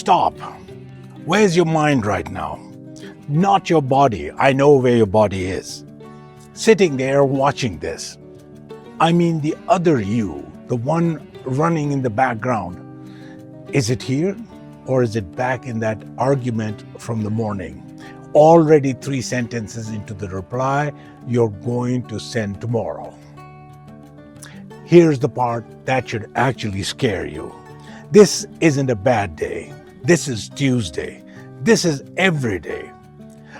Stop. Where's your mind right now? Not your body. I know where your body is. Sitting there watching this. I mean the other you, the one running in the background. Is it here or is it back in that argument from the morning? Already 3 sentences into the reply you're going to send tomorrow. Here's the part that should actually scare you. This isn't a bad day. This is Tuesday. This is every day.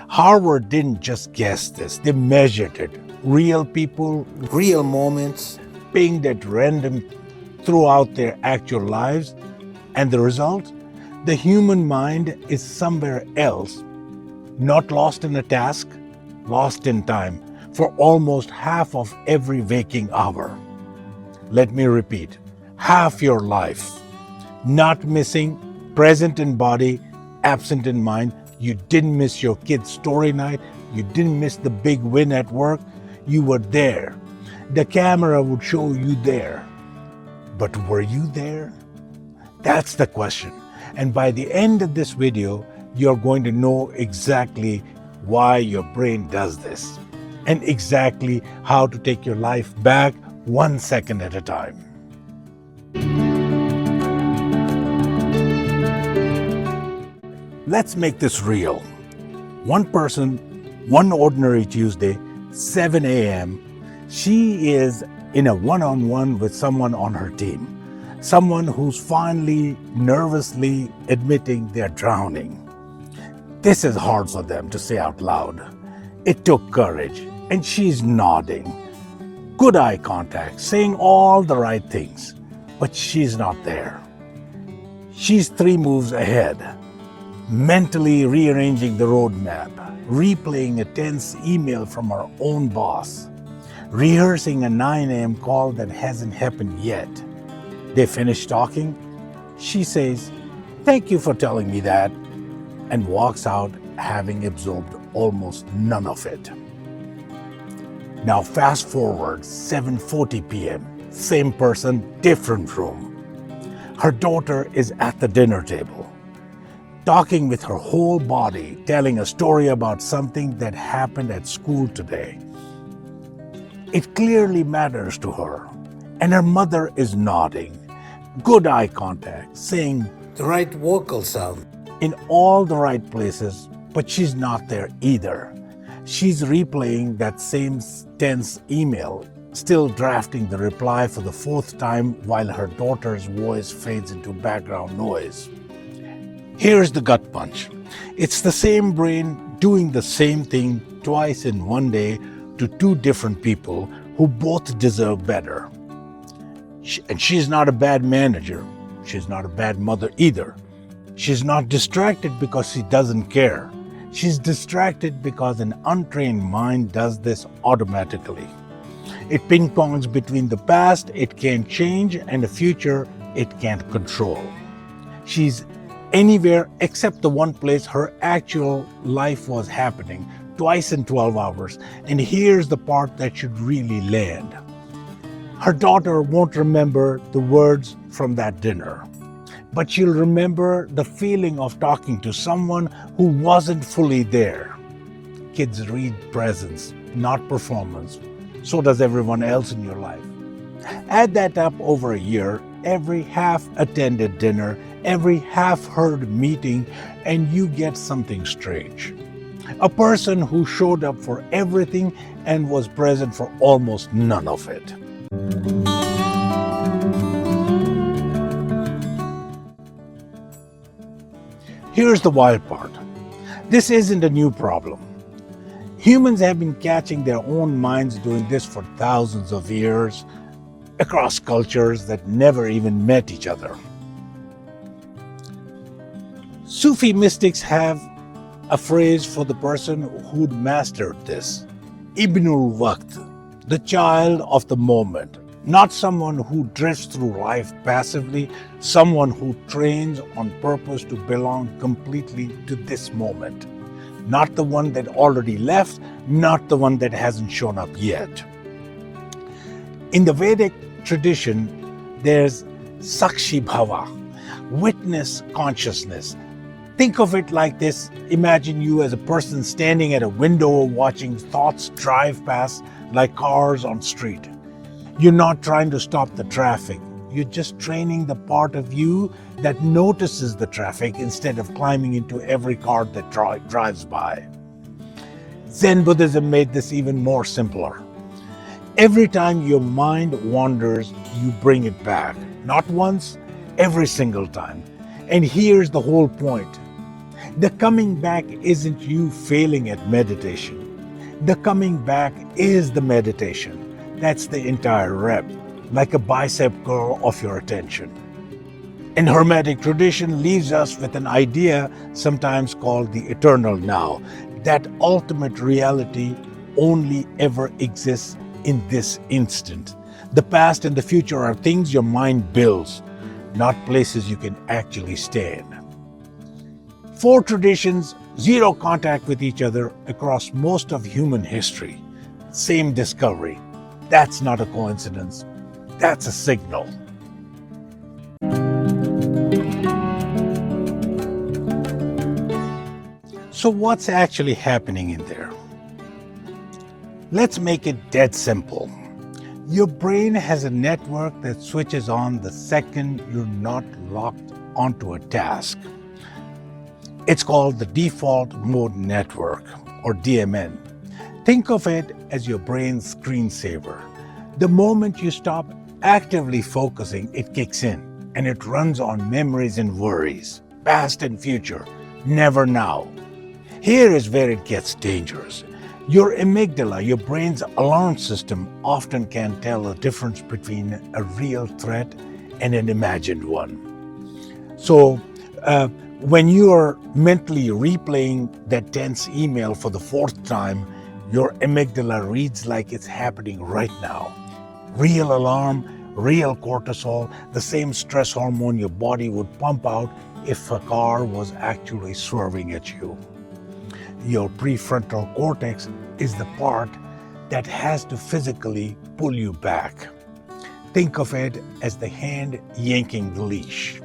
Harvard didn't just guess this, they measured it. Real people, real moments, pinged at random throughout their actual lives. And the result? The human mind is somewhere else, not lost in a task, lost in time, for almost half of every waking hour. Let me repeat, half your life. Not missing, present in body, absent in mind. You didn't miss your kid's story night. You didn't miss the big win at work. You were there. The camera would show you there. But were you there? That's the question. And by the end of this video, you're going to know exactly why your brain does this and exactly how to take your life back 1 second at a time. Let's make this real. One person, one ordinary Tuesday, 7 a.m., she is in a one-on-one with someone on her team. Someone who's finally nervously admitting they're drowning. This is hard for them to say out loud. It took courage, and she's nodding. Good eye contact, saying all the right things, but she's not there. She's 3 moves ahead, mentally rearranging the roadmap, replaying a tense email from her own boss, rehearsing a 9 a.m. call that hasn't happened yet. They finish talking. She says, "Thank you for telling me that," and walks out having absorbed almost none of it. Now fast forward 7:40 p.m. Same person, different room. Her daughter is at the dinner table, talking with her whole body, telling a story about something that happened at school today. It clearly matters to her, and her mother is nodding. Good eye contact, saying the right vocal sound in all the right places, but she's not there either. She's replaying that same tense email, still drafting the reply for the 4th time while her daughter's voice fades into background noise. Here's the gut punch. It's the same brain doing the same thing twice in one day to 2 different people who both deserve better. And she's not a bad manager. She's not a bad mother either. She's not distracted because she doesn't care. She's distracted because an untrained mind does this automatically. It ping-pongs between the past it can't change and the future it can't control. She's anywhere except the one place her actual life was happening, twice in 12 hours. And here's the part that should really land. Her daughter won't remember the words from that dinner, but she'll remember the feeling of talking to someone who wasn't fully there. Kids read presence, not performance. So does everyone else in your life. Add that up over a year, every half-attended dinner, every half-heard meeting, and you get something strange. A person who showed up for everything and was present for almost none of it. Here's the wild part. This isn't a new problem. Humans have been catching their own minds doing this for thousands of years across cultures that never even met each other. Sufi mystics have a phrase for the person who'd mastered this. Ibnul Waqt, the child of the moment. Not someone who drifts through life passively, someone who trains on purpose to belong completely to this moment. Not the one that already left, not the one that hasn't shown up yet. In the Vedic tradition, there's Sakshi Bhava, witness consciousness. Think of it like this. Imagine you as a person standing at a window watching thoughts drive past like cars on street. You're not trying to stop the traffic. You're just training the part of you that notices the traffic instead of climbing into every car that drives by. Zen Buddhism made this even more simpler. Every time your mind wanders, you bring it back. Not once, every single time. And here's the whole point. The coming back isn't you failing at meditation. The coming back is the meditation. That's the entire rep, like a bicep curl of your attention. And Hermetic tradition leaves us with an idea sometimes called the eternal now, that ultimate reality only ever exists in this instant. The past and the future are things your mind builds, not places you can actually stay in. 4 traditions, 0 contact with each other across most of human history. Same discovery. That's not a coincidence. That's a signal. So what's actually happening in there? Let's make it dead simple. Your brain has a network that switches on the second you're not locked onto a task. It's called the default mode network, or DMN. Think of it as your brain's screensaver. The moment you stop actively focusing, it kicks in, and it runs on memories and worries, past and future, never now. Here is where it gets dangerous. Your amygdala, your brain's alarm system, often can't tell the difference between a real threat and an imagined one. So, when you are mentally replaying that tense email for the 4th time, your amygdala reads like it's happening right now. Real alarm, real cortisol, the same stress hormone your body would pump out if a car was actually swerving at you. Your prefrontal cortex is the part that has to physically pull you back. Think of it as the hand yanking the leash.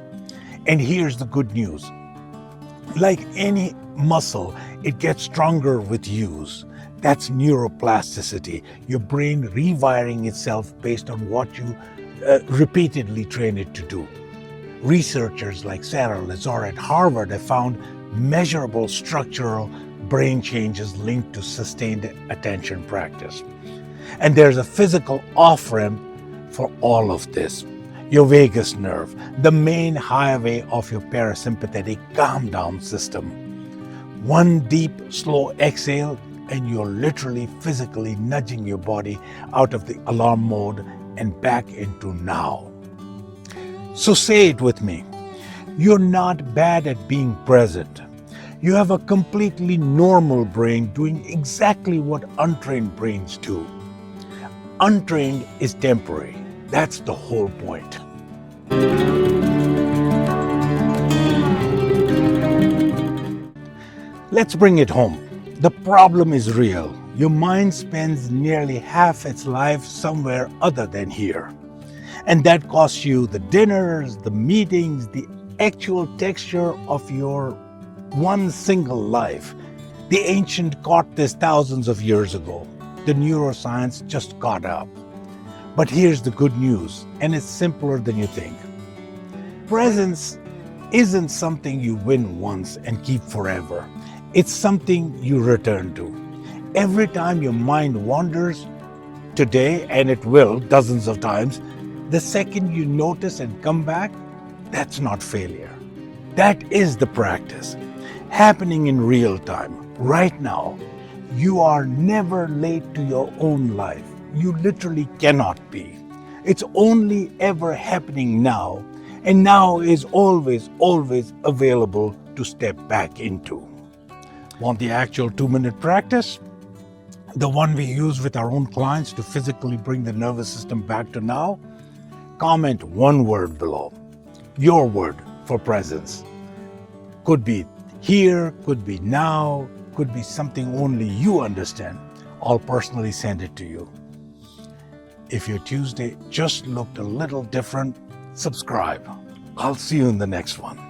And here's the good news. Like any muscle, it gets stronger with use. That's neuroplasticity, your brain rewiring itself based on what you repeatedly train it to do. Researchers like Sarah Lazar at Harvard have found measurable structural brain changes linked to sustained attention practice. And there's a physical off-ramp for all of this. Your vagus nerve, the main highway of your parasympathetic calm down system. One deep, slow exhale, and you're literally physically nudging your body out of the alarm mode and back into now. So say it with me. You're not bad at being present. You have a completely normal brain doing exactly what untrained brains do. Untrained is temporary. That's the whole point. Let's bring it home. The problem is real. Your mind spends nearly half its life somewhere other than here. And that costs you the dinners, the meetings, the actual texture of your one single life. The ancient caught this thousands of years ago. The neuroscience just caught up. But here's the good news, and it's simpler than you think. Presence isn't something you win once and keep forever. It's something you return to. Every time your mind wanders, today, and it will dozens of times, the second you notice and come back, that's not failure. That is the practice, happening in real time, right now. You are never late to your own life. You literally cannot be. It's only ever happening now, and now is always, always available to step back into. Want the actual 2-minute practice? The one we use with our own clients to physically bring the nervous system back to now? Comment one word below. Your word for presence. Could be here, could be now, could be something only you understand. I'll personally send it to you. If your Tuesday just looked a little different, subscribe. I'll see you in the next one.